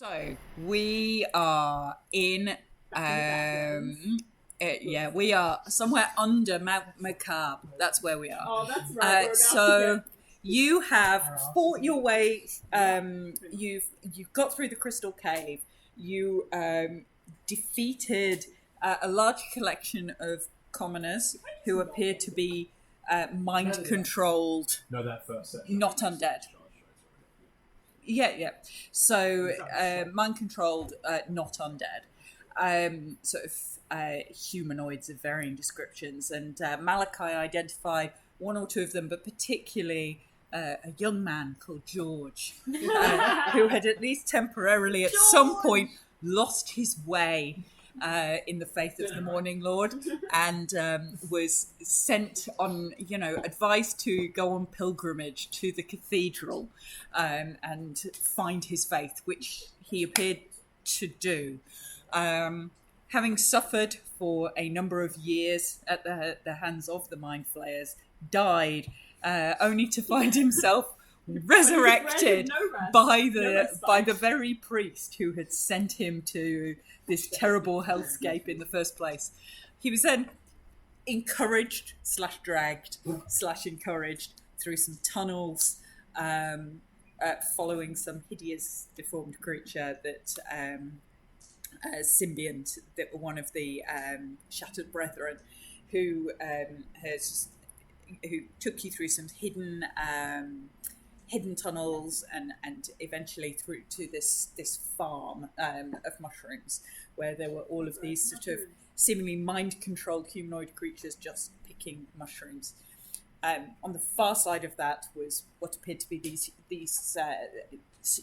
So we are in, we are somewhere under Mount Macabre. That's where we are. Oh, that's right. So you have fought your way. You've got through the Crystal Cave. You defeated a large collection of commoners who appear to be mind controlled. No, that first section. Not undead. Yeah. So, mind-controlled, not undead. Sort of humanoids of varying descriptions. And Malachi identified one or two of them, but particularly a young man called George, who had at least temporarily at some point lost his way in the faith of the Morning Lord, and was sent on, advised to go on pilgrimage to the cathedral and find his faith, which he appeared to do. Having suffered for a number of years at the hands of the Mind Flayers, died only to find himself resurrected by the very priest who had sent him to this terrible hellscape in the first place. He was then encouraged / dragged / encouraged through some tunnels, following some hideous deformed creature that symbiont that were one of the Shattered Brethren, who took you through some hidden tunnels and eventually through to this farm of mushrooms, where there were all of these sort of seemingly mind-controlled humanoid creatures just picking mushrooms. On the far side of that was what appeared to be these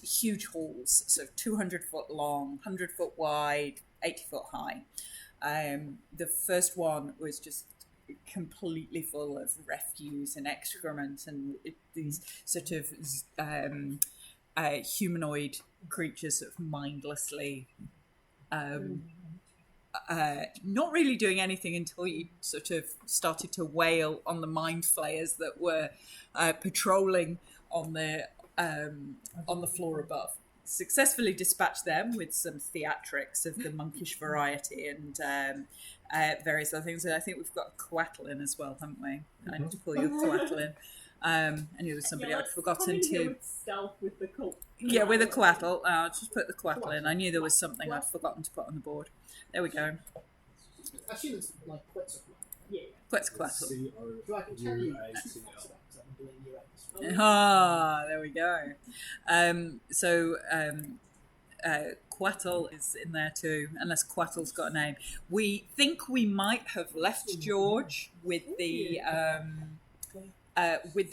huge halls, so 200 foot long, 100 foot wide, 80 foot high. The first one was just completely full of refuse and excrement and these sort of humanoid creatures sort of mindlessly not really doing anything until you sort of started to wail on the Mind Flayers that were patrolling on the floor above. Successfully dispatched them with some theatrics of the monkish variety and various other things. And I think we've got a Coatl as well, haven't we? I need to call you a Coatl. I knew there was somebody I'd forgotten to. With the yeah, with a Coatl. I'll just put the Coatl in. I knew there was something I'd forgotten to put on the board. There we go. Actually, it's like Quetzalcoatl. Yeah. Quetzalcoatl. C-O-U-A-T-L. Ah, there we go. Quatl is in there too, unless Quatl's got a name. We think we might have left George with the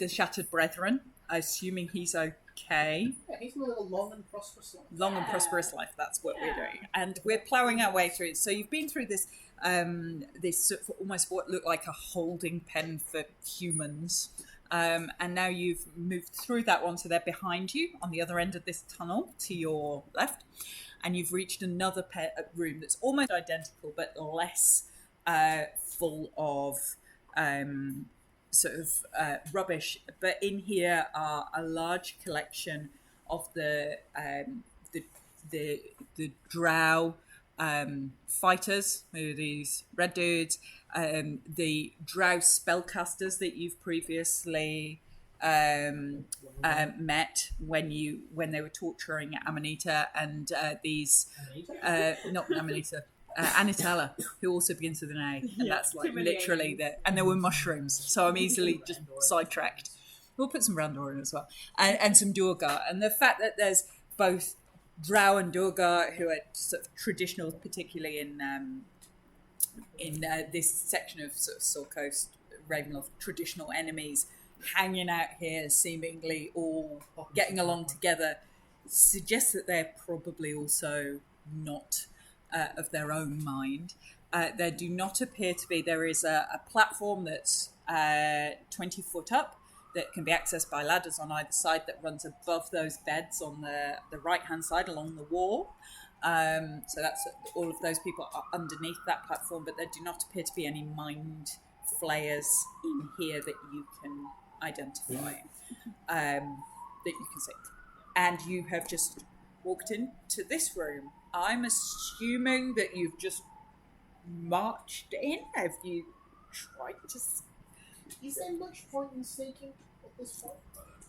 Shattered Brethren, assuming he's okay. Yeah, he's living a long and prosperous life. Long and prosperous life, that's what we're doing. And we're ploughing our way through it. So you've been through this sort of almost what looked like a holding pen for humans. And now you've moved through that one, so they're behind you on the other end of this tunnel to your left. And you've reached another room that's almost identical, but less full of rubbish. But in here are a large collection of the drow fighters, who are these red dudes, the drow spellcasters that you've previously met when they were torturing Amanita, and these not Amanita, Anitella, who also begins with an A, and that's like literally that. And there were mushrooms, so I'm easily just sidetracked. We'll put some Randor in as well, and some Durgar, and the fact that there's both Drow and Durgar, who are sort of traditional, particularly in this section of sort of Soul Coast, Ravenloft, traditional enemies hanging out here, seemingly all getting along together, suggests that they're probably also not of their own mind. There do not appear to be. There is a platform that's 20 foot up that can be accessed by ladders on either side that runs above those beds on the right-hand side along the wall. So that's all of those people are underneath that platform, but there do not appear to be any mind flayers in here that you can identify, that you can see. And you have just walked into this room. I'm assuming that you've just marched in. Have you tried to... Is there much point in sneaking at this point?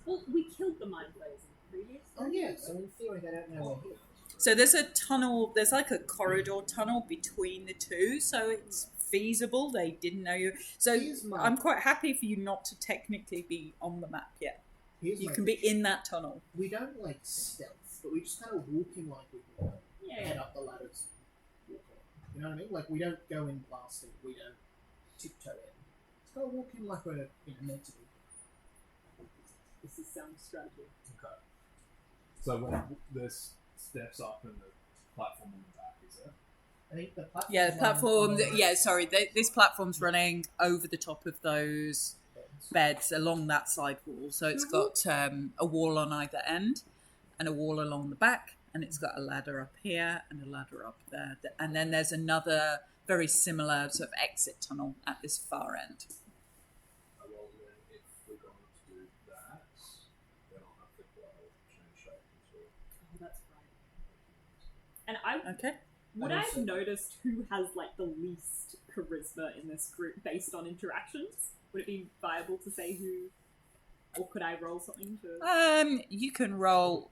Well, we killed the mind flayers in the previous. Oh yeah, so in theory they don't know we're here. So there's a tunnel, there's like a corridor tunnel between the two, so it's feasible they didn't know you. So I'm quite happy for you not to technically be on the map yet. You can be in that tunnel. We don't like stealth, but we just kind of walk in like we head up the ladders. Walk on. You know what I mean? Like we don't go in blasting, we don't tiptoe in. Just kind of walk in like we're meant to be. This is sound strategy. Okay. So when there's steps up and the platform on the back, is there? I think the platform. Yeah, the platform. Yeah, sorry. This platform's running over the top of those beds along that side wall. So it's got a wall on either end, and a wall along the back, and it's got a ladder up here and a ladder up there, and then there's another very similar sort of exit tunnel at this far end. Well, then if we're going to do that, then I'll have to change shape into Oh, that's right. And I Okay. would I have noticed who has like the least charisma in this group based on interactions? Would it be viable to say who, or could I roll something to? You can roll.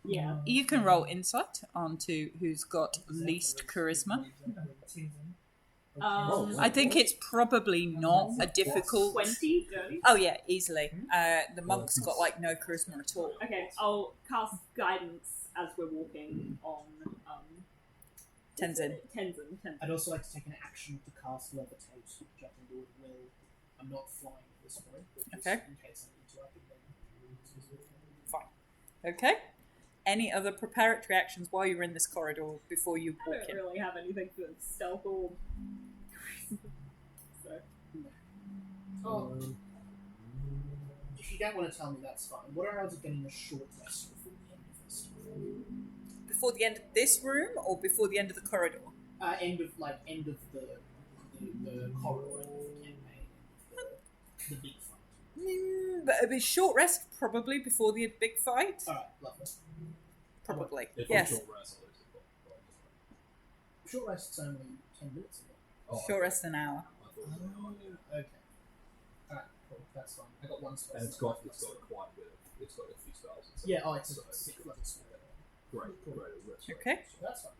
Yeah. You can roll insight onto who's got least charisma. I think it's probably not a difficult. 20, 30? Oh yeah, easily. The monk's got like no charisma at all. Okay, I'll cast guidance as we're walking on Tenzin. Tenzin. I'd also like to take an action to cast levitate, which I can do at will. I'm not flying at this point, but just Okay. in case I need to, I can then. Fine. Okay. Any other preparatory actions while you're in this corridor before you I walk don't in? really have anything for stealth or. So. Oh. If you don't want to tell me, that's fine. What are odds of getting a short rest before the end of this? Before the end of this room or before the end of the corridor? End of the corridor of the campaign, the big fight. But a short rest probably before the big fight. All right, lovely. Probably. If Yes. I'm short rest, I'll lose the ball. Short rest's only 10 minutes ago. Oh, Short rest an hour. I thought it was an hour. Okay. Alright, cool. That's fine. I got one spell. And it's got quite a bit of, it's got a few spells. It's Yeah, it's so a 6 level spell. great. That's right. Okay. So that's fine.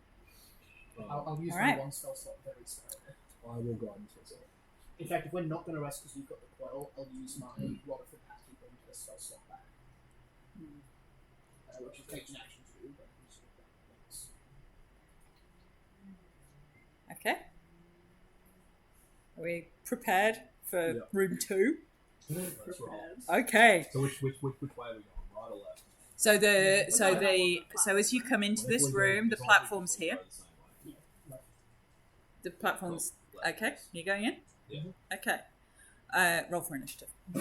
Um, I'll use Alright. my one spell slot very sparingly. I will guidance myself. In fact, if we're not going to rest because you've got the coil, I'll use my Rod of the Path Keeper and get a spell slot back. Which is takes an action to do, but I'm just going to Okay. Are we prepared for Yeah. room 2? That's right. Okay. So which way are we going? Right or left? So as you come into this room, the platform's here. The platform's okay. You going in? Yeah. Okay. Roll for initiative. You Do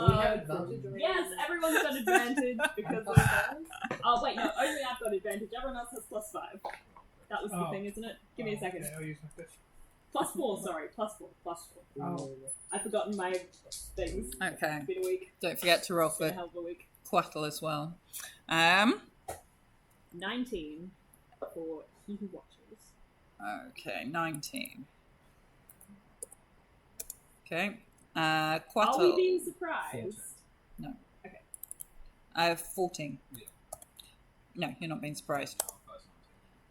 we have are. advantage? Yes, everyone's got advantage because of that. Oh wait, no, only I've got advantage. Everyone else has +5. That was the thing, isn't it? Give me a second. Okay, I'll use my fish. +4, sorry, +4. Oh. I've forgotten my things. Okay. It's been a week. Don't forget to roll It's been a for hell of a week. Quattle as well. 19 for he who watches. Okay, 19. Okay. Are we Quattle. being surprised? 14. Yeah. No, you're not being surprised. Oh, that's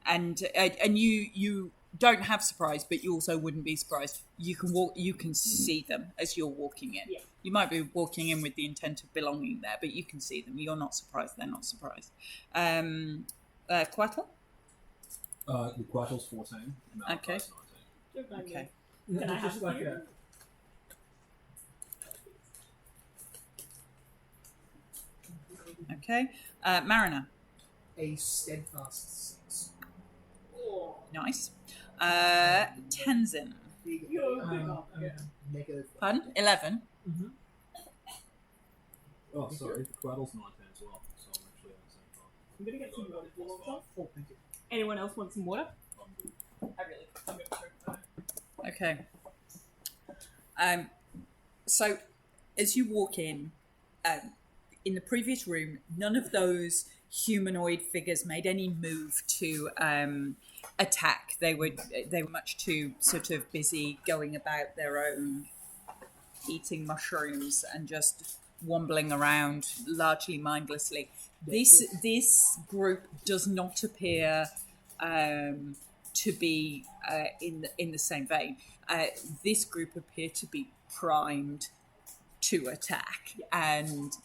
19. And you don't have surprise, but you also wouldn't be surprised. You can walk. You can see them as you're walking in. Yeah. You might be walking in with the intent of belonging there, but you can see them. You're not surprised. They're not surprised. Quattle. The Quattle's 14. No, Okay. that's 19. Don't mind me. Okay. Can I have Just like you? that. Okay. Mariner. A steadfast 6. Oh, Nice. Tenzin. you're a big Um, off. Yeah. Negative. Pardon? 11. Oh, sorry. The Quattle's 19 as well. So I'm actually on the same time. I'm gonna get some water for you also. Oh, thank you. Anyone else want some water? I'm good. Okay. So as you walk in, in the previous room, none of those humanoid figures made any move to attack. They were much too sort of busy going about their own, eating mushrooms and just wombling around largely mindlessly. This group does not appear to be in the same vein. This group appear to be primed to attack, and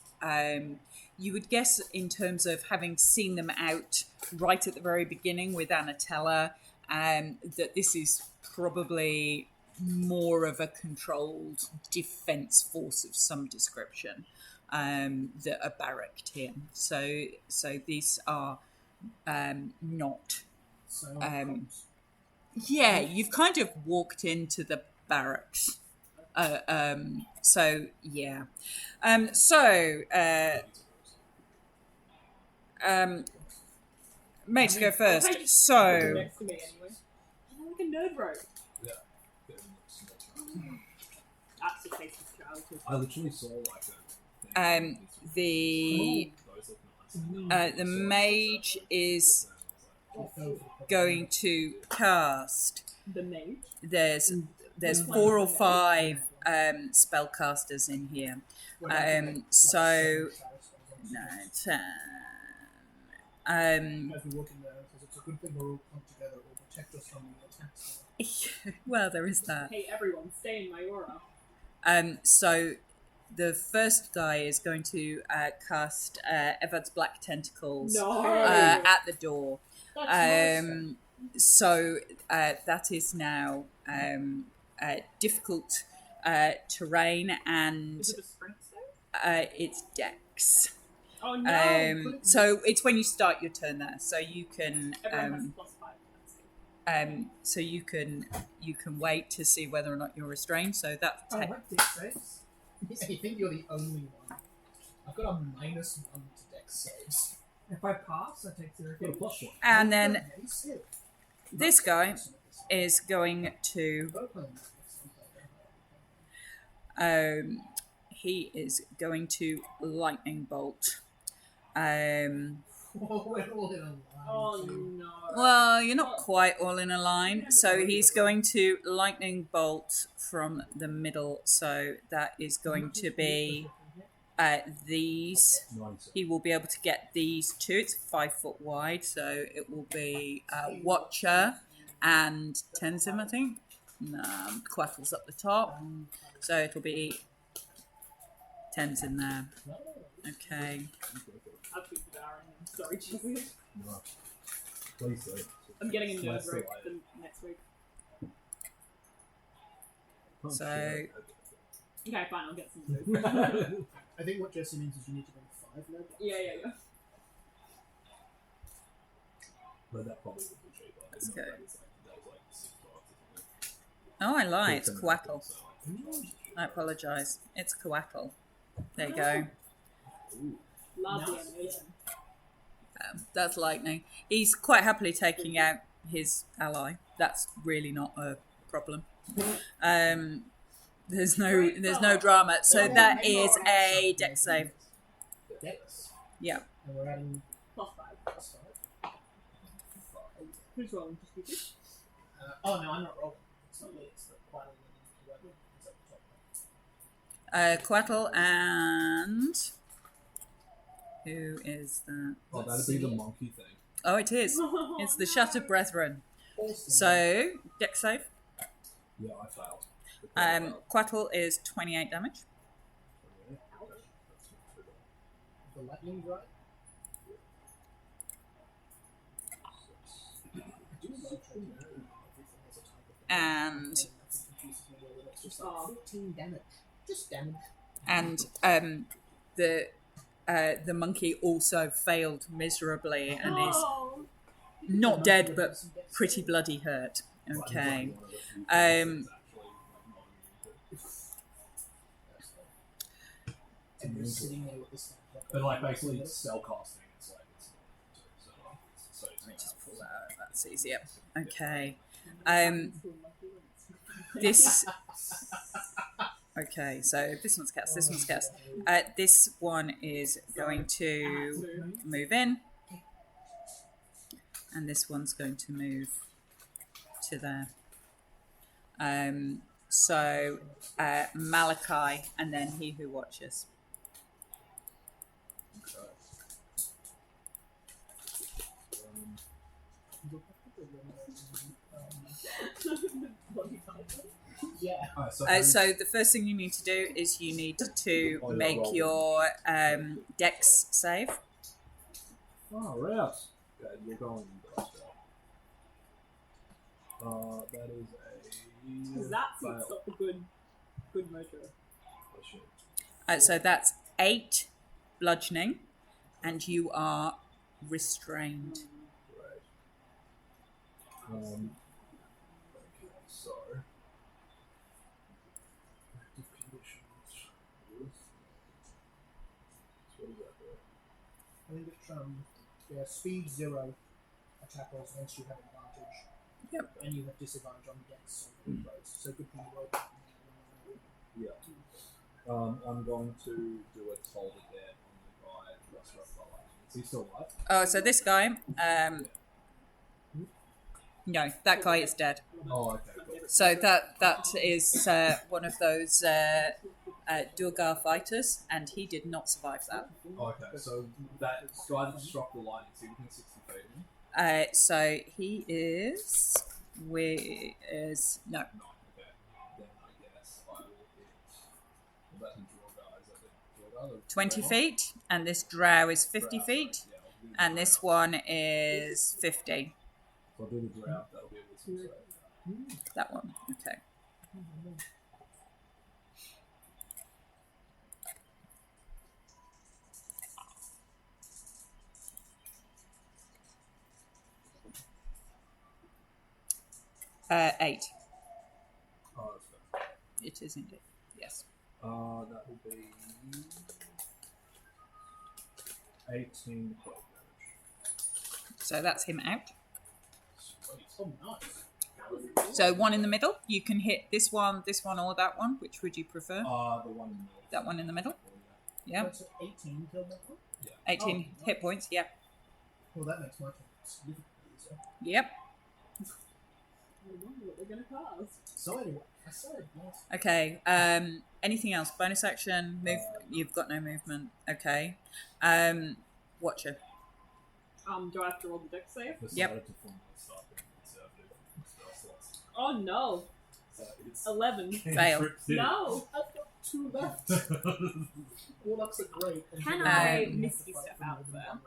you would guess, in terms of having seen them out right at the very beginning with Anatella, that this is probably more of a controlled defense force of some description that are barracked here. So these are not. Yeah, you've kind of walked into the barracks. Mate, go first. So. Next to me anyway. I'm like a nerd rope. Yeah. That's the case of childhood. I literally saw like the mage is going to cast. The mage? There's 4 or 5 spellcasters in here. So no, 10. As we walk in there, because it's a good thing we're all come together, it will protect us from the attacks. Well, there is that. Hey everyone, stay in my aura. So the first guy is going to cast Evard's Black Tentacles at the door. So that is now difficult terrain, and is it a strength save? It's Dex. Oh no! So it's when you start your turn there, so you can. Everyone has +5. So you can wait to see whether or not you're restrained. So that's what Dex saves? You think you're the only one? I've got a -1 to Dex saves. If I pass, I take 0. got a +1. And then this guy is going to. He is going to lightning bolt. We're all in a line. Oh no! Well, you're not quite all in a line. So he's going to lightning bolt from the middle. So that is going to be these. He will be able to get these 2. It's 5 foot wide, so it will be Watcher and Tenzin, I think. No, Quaffle's up the top. So it'll be Tenzin there. Okay. I'll keep devouring them. Sorry, Jesus. No. Please do. I'm getting a nerd rope for next week. So. Okay, fine, I'll get some food. I think what Jesse means is you need to bring 5 nerd ropes. Yeah. But that probably would be cheaper. Let's go. That was like $6 or something. Oh, I lie. It's Quackle. I apologise. It's Quackle. There you go. Love the animation. That's lightning. He's quite happily taking out his ally. That's really not a problem. There's no drama. So that is a Dex save. Dex? Yeah. And we're adding +5. Who's rolling? Just you? Oh no, I'm not rolling. It's not me, it's the Quaddle and whoever is at the top. Quackle and... Who is that? Oh, that'd be the monkey thing. Oh, it is. It's the Shattered Brethren. Awesome. So, Dex save. Yeah, I failed. Quackle is 28 damage. The lightning, right? And 14 damage. Just damage. And the monkey also failed miserably and is not dead but pretty bloody hurt. Okay. But like basically spell casting, it's like so Just pull that out. That's easier. Okay. This Okay, so this one's cast. This one's cast. This one is going to move in, and this one's going to move to there. So Malachi, and then he who watches. Yeah. So the first thing you need to do is you need to make your dex save. Oh, right. Okay, you're going that is Because that's got the good mojo. So that's 8 bludgeoning, and you are restrained. Right. Okay, so. Active conditions. What is that there? I think it's speed 0 attack rolls against you have advantage. Yep. And you have disadvantage on dex on rolls. So good thing you roll. Yeah. I'm going to do a toll again on the guy that's struck by lightning. Is he still alive? Oh, so this guy, no, that guy is dead. Oh, okay, cool. So that is one of those Durgar fighters, and he did not survive that. Okay, so that guy that struck the lightning, is he within 60 feet? So he is. No. No, okay. Then I guess I will hit. What about the draw guy? Is that the draw guy? 20 feet, and this drow is 50 feet, and this one is 50. So I'll do the drought, that'll be a wisdom save. That one, okay. Eight. Oh, that's fair. It is indeed, yes. That will be 18 12 damage. So that's him out. Sweet. Oh, nice. So one in the middle. You can hit this one, or that one. Which would you prefer? The one in the middle. That one in the middle. Yeah. So 18 killed that one? 18 Oh, hit points. Yeah. Well, that makes my turn significantly easier. Yep. I wonder what they're going to cause. So anyway, I said yes. Okay. Anything else? Bonus action. Move. You've got no movement. Okay. Watcher. Do I have to roll the dex save? Yep. Oh no! So it's 11. Fail. No! I've got 2 left. All ups are great. Can I misty step out there?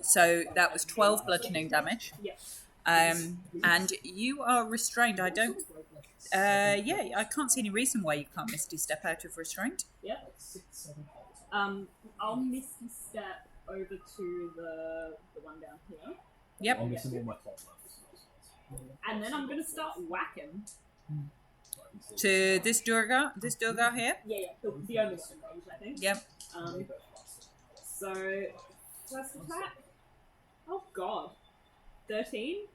So that was 12 bludgeoning damage. Yep. And you are restrained. I don't. I can't see any reason why you can't misty step out of restraint. Yep. I'll misty step over to the one down here. Yep. I'm missing all my top levels. And then I'm going to start whacking. To this Durgar here. Yeah, the only one in range, I think. Yep. So, first attack. Oh god. 13?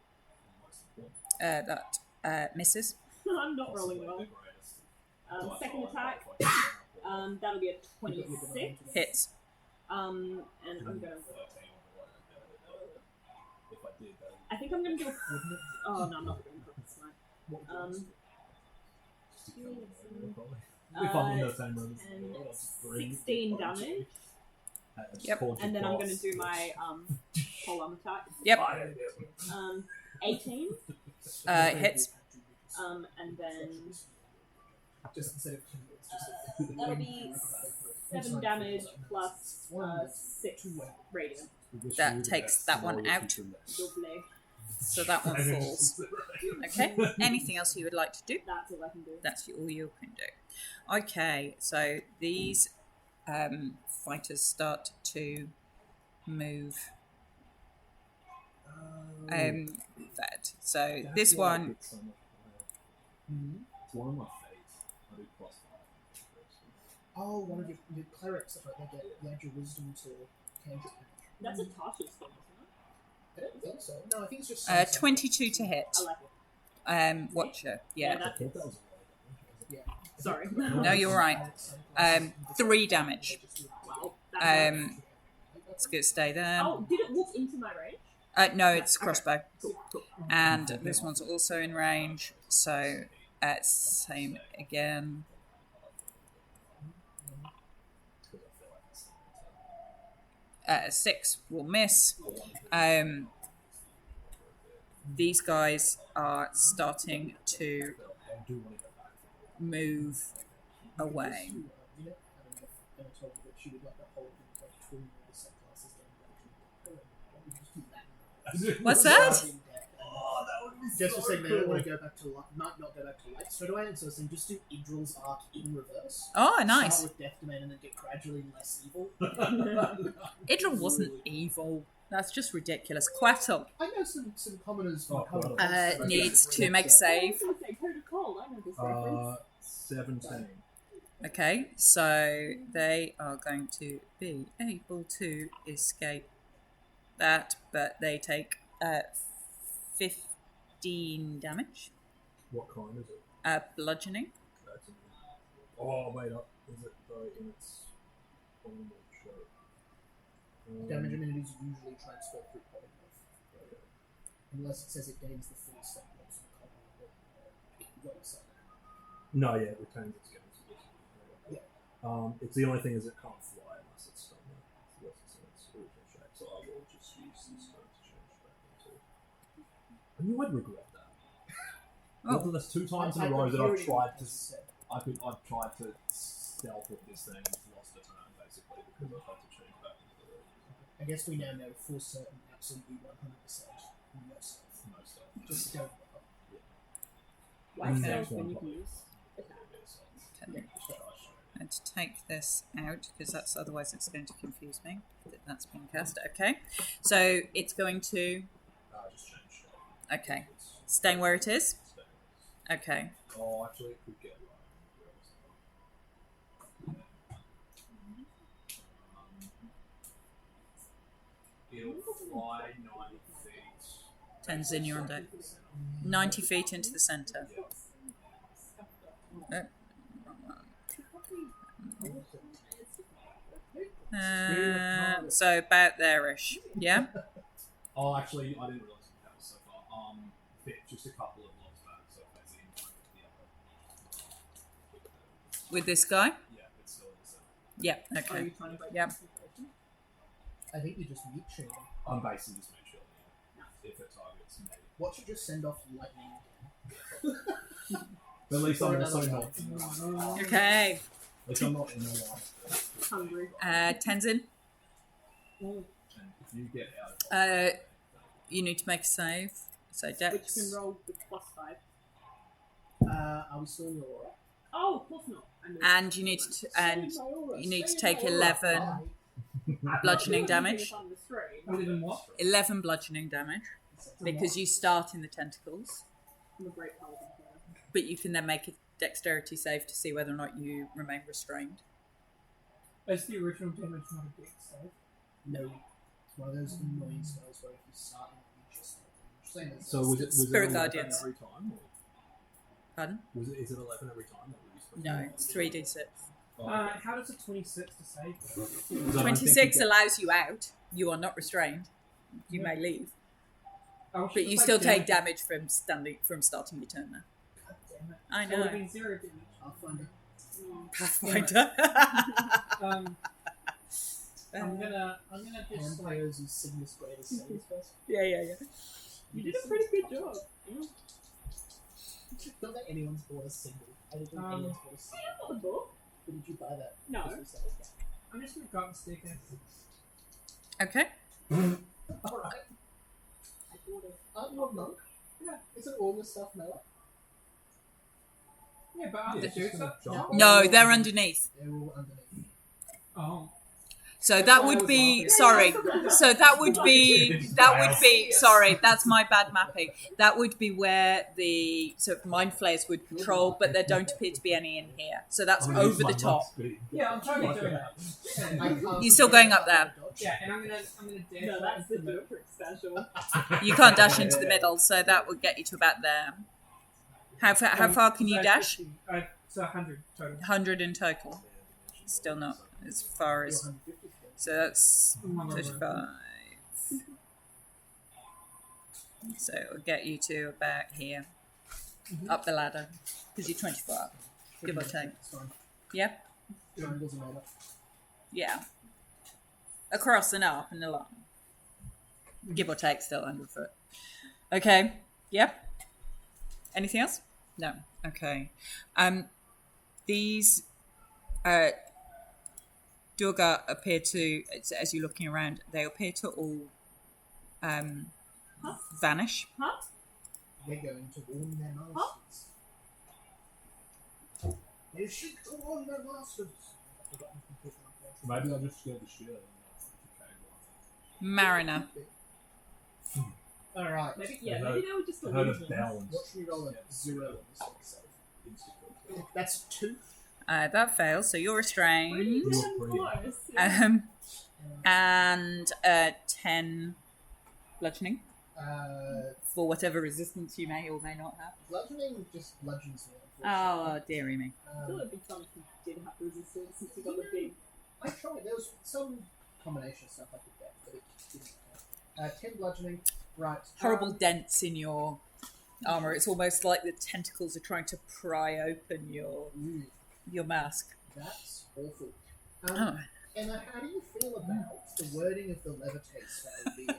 That misses. I'm not rolling well. Second attack. That'll be a 26. Hits. And I'm going to... I think I'm going to do a... Oh, no, I'm not going to do this time. If I'm in the same room. And 16 damage. Yep. And then I'm going to do my whole arm attack. Yep. 18. Hits. And then Just instead of that'll be 7 damage plus 6 radiant. That takes that one out. Lovely. So that one falls. Okay. Anything else you would like to do? That's all I can do. That's all you can do. Okay. So these fighters start to move. That. So this one. It's one of my fates. I do +5. Oh, one of your clerics, that's right, they get the actual wisdom to cantrip. That's a Tasha's thing, isn't I don't think so. No, I think it's just 22 to hit. it? I like it. Watcher. Yeah. That I thought that was Sorry. No, you're right. 3 damage. Wow. It's good to stay there. Oh, did it walk into my range? No, it's crossbow. Cool. And this one's also in range, so same again. 6 will miss. These guys are starting to move away. What's that? Just for saying they don't want to go back to might not go back to light straight away, and so saying just do Idril's arc in reverse. Oh, nice. Start with Death Domain and then get gradually less evil. Idril wasn't evil. That's just ridiculous. Quattle I know some commoners from needs to make a save. I was going to say protocol. I know this reference. 17. Okay, so they are going to be able to escape that, but they take 15 damage. What kind is it? Bludgeoning. Oh, wait up. Is it in its normal show? Damage immunities usually transfer through polymorph. Unless it says it gains the full set loss of No, yeah, it retains its gains. Yeah. It's the only thing is it can't fly unless it's done the its original shape. So I will just use this turn to change that into. I knew I'd regret that. Oh. There's 2 times in a row that I've tried to stealth with this thing and lost a turn basically because I've had to change back into the. I guess we now know for certain absolutely 100% no stealth. Just don't. Why stealth when you can use attack? Let's take this out because otherwise it's going to confuse me. That's been cast. Okay, so it's going to. Just change. Okay, staying where it is. Okay. Oh, actually, it could get it'll fly 90 feet. 10's in, you're on deck. 90 feet into the centre. So about there-ish, yeah? Oh, actually, I didn't realise that was so far. Just a couple of blocks back, so that's in the other. With this guy? Yeah, it's still in the center. Yeah, Are okay. you trying to break Yep. concentration? I think you just mute shooting. I'm basically just making sure if it targets me. What should just send off lightning? But at least I'm also not. Okay. At least I'm not in the line. Hungry. 10's in. And if you get out of You need to make a save. So Which dex. can roll with +5. Are we still in the aura? Oh, of course not. And you need to take 11 bludgeoning damage. If I'm restrained, 11 bludgeoning damage because you start in the tentacles, I'm a great paladin player. but you can then make a dexterity save to see whether or not you remain restrained. Is the original damage not a big save? No. It's one of those annoying spells where if you start and you just So was it Spirit 11 Guardians. every time? Or Pardon? is it 11 every time? Or were you supposed No, to- it's 3d6. Oh, okay. How does a 26 to save? 26 allows you out. You are not restrained. You may leave, but you still take damage from starting your turn. Now God damn it. I So it would know. be 0 damage. I'll find it. Pathfinder. I'm gonna just like Vampires and Cygnus greatest saves first. Yeah. You did a pretty good job. Not that anyone's bought a single. I don't think anyone's bought a single. I got the book. But did you buy that? No. I'm just gonna go up and stick it. Okay. Alright. I bought it. Aren't you a monk? Yeah. Isn't all the stuff Mela? Yeah, but aren't Yeah, the dudes up? jump. No, they're underneath. They're all underneath. Oh. So that would be sorry. So that would be sorry. That's my bad mapping. That would be where the sort of mind flayers would patrol, but there don't appear to be any in here. So that's I'm gonna use over my the top. mud speed. Yeah, I'm totally doing that. You're still going up there. Yeah, and I'm gonna dash No, right that's the into the middle. trick special. You can't dash into the middle, so that would get you to about there. How far can you dash? So 100 total. 100 in total. Still not as far as. So that's 35. So it'll get you to about here. Up the ladder. Because you're 24 up. Give or take. Yeah? Yeah. Across and up and along. Give or take, still 100 foot. Okay. Yep. Anything else? No. Okay. These Durga appear to, as you're looking around, they appear to all vanish. Huh? They're going to warn their masters. They should go warn their masters. Maybe I just scared the shit out of them. Mariner. Alright. Maybe they were just Heard of illusions. balance. What should we roll at? 0 on this one. That's 2. That fails, so you're restrained. Pretty close. Yeah. And 10 bludgeoning. For whatever resistance you may or may not have. Bludgeoning just bludgeons me. Oh, dearie me. I thought it'd be fun if you did have resistance since you got the big. I tried. There was some combination of stuff I could get, but it didn't. 10 bludgeoning. Right. Horrible dents in your armor. It's almost like the tentacles are trying to pry open your mask. That's awful. Oh. Emma, how do you feel about the wording of the levitate spell being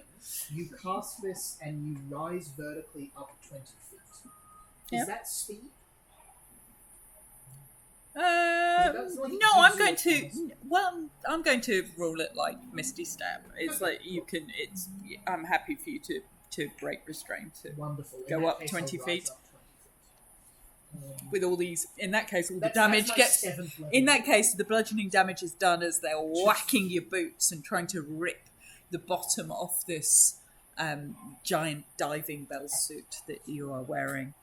you cast this and you rise vertically up 20 feet? Is that speed? No, I'm going to. Well, I'm going to rule it like Misty Stab. It's like you can. It's. I'm happy for you to break restraint to Wonderful. go up 20 feet. With all these, in that case, all the damage gets. In that case, the bludgeoning damage is done as they're whacking your boots and trying to rip the bottom off this giant diving bell suit that you are wearing.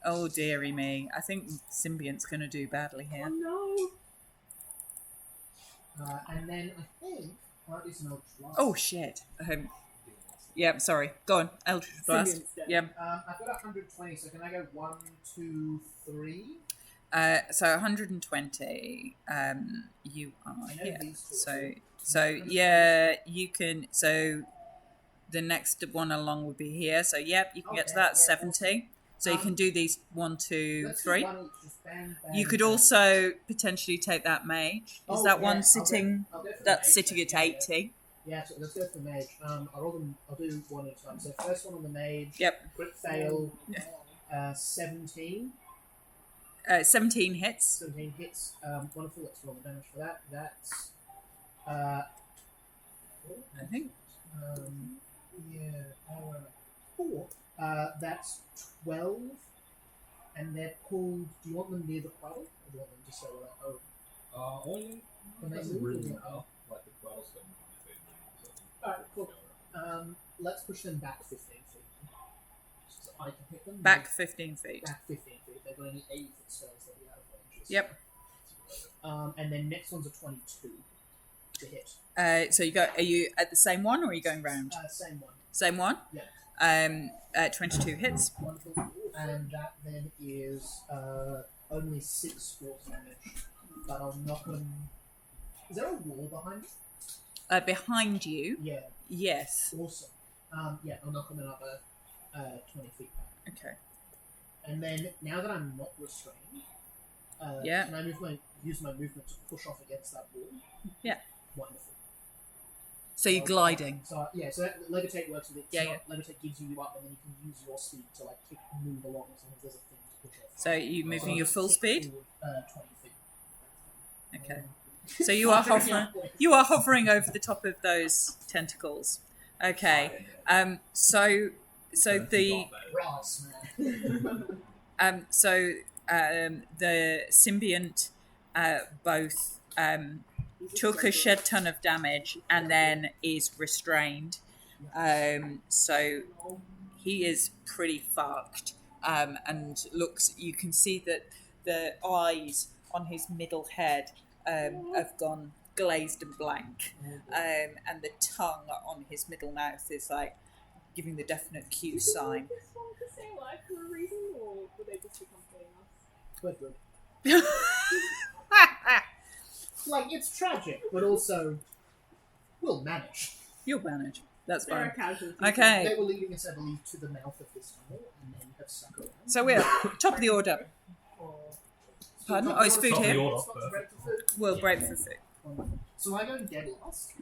Oh dearie me! I think Symbiont's going to do badly here. Oh no! And then I think is an Eldritch Blast. Oh shit! Yeah, sorry. Go on, Eldritch Blast. Yeah. I've got 120, so can I go 1, 2, 3? So 120. You are here. So yeah, you can. So the next one along would be here. So yep, you can get to that 70. So you can do these 1, 2, 3. You could also potentially take that mage. Is that one sitting? That's sitting at 80. Yeah, so let's go for the mage. I'll do one at a time. So first one on the mage. Yep. Crit fail. 17. 17 hits. 17 hits. Wonderful. Let's roll the damage for that. That's. I think. 4. That's 12. And they're called. Do you want them near the puddle? Or do you want them just so Can they really well? Like the puddle's got 9 feet. Alright, cool. Let's push them back 15 feet. So I can hit them. Back 15 feet. Back 15 feet. They're going to need 80 foot spells. They'll be out of range. Yep. And then next one's a 22 to hit. So are you at the same one or are you going round? Same one. Same one? Yeah. 22 hits. Wonderful. And that then is only 6 force damage. But I'll knock them. Is there a wall behind me? Behind you? Yeah. Yes. Awesome. Yeah, I'll knock them another 20 feet back. Okay. And then, now that I'm not restrained, can I use my movement to push off against that wall? Yeah. Wonderful. So you're gliding. So that levitate works with it. Yeah. Levitate gives you up, and then you can use your speed to move along as long as there's a thing to push off. So you're moving your full speed? 20 feet. Okay. So you are hovering. You are hovering over the top of those tentacles. Okay. So the Brass, man. the symbiont both took a shed ton of damage and then is restrained. So he is pretty fucked. And looks. You can see that the eyes on his middle head have gone glazed and blank, and the tongue on his middle mouth is like giving the definite Q sign. Did they just want to stay alive for a reason, or were they just become killing us? Like, it's tragic, but also, we'll manage. You'll manage. That's There are fine. casualties. Okay. They were leading us, I believe, to the mouth of this tunnel, and then have stuck around. So we're top of the order. Pardon? Oh, it's food Top of the here. order. Spots ready for food. We'll break for food. Wonderful. So I go dead last.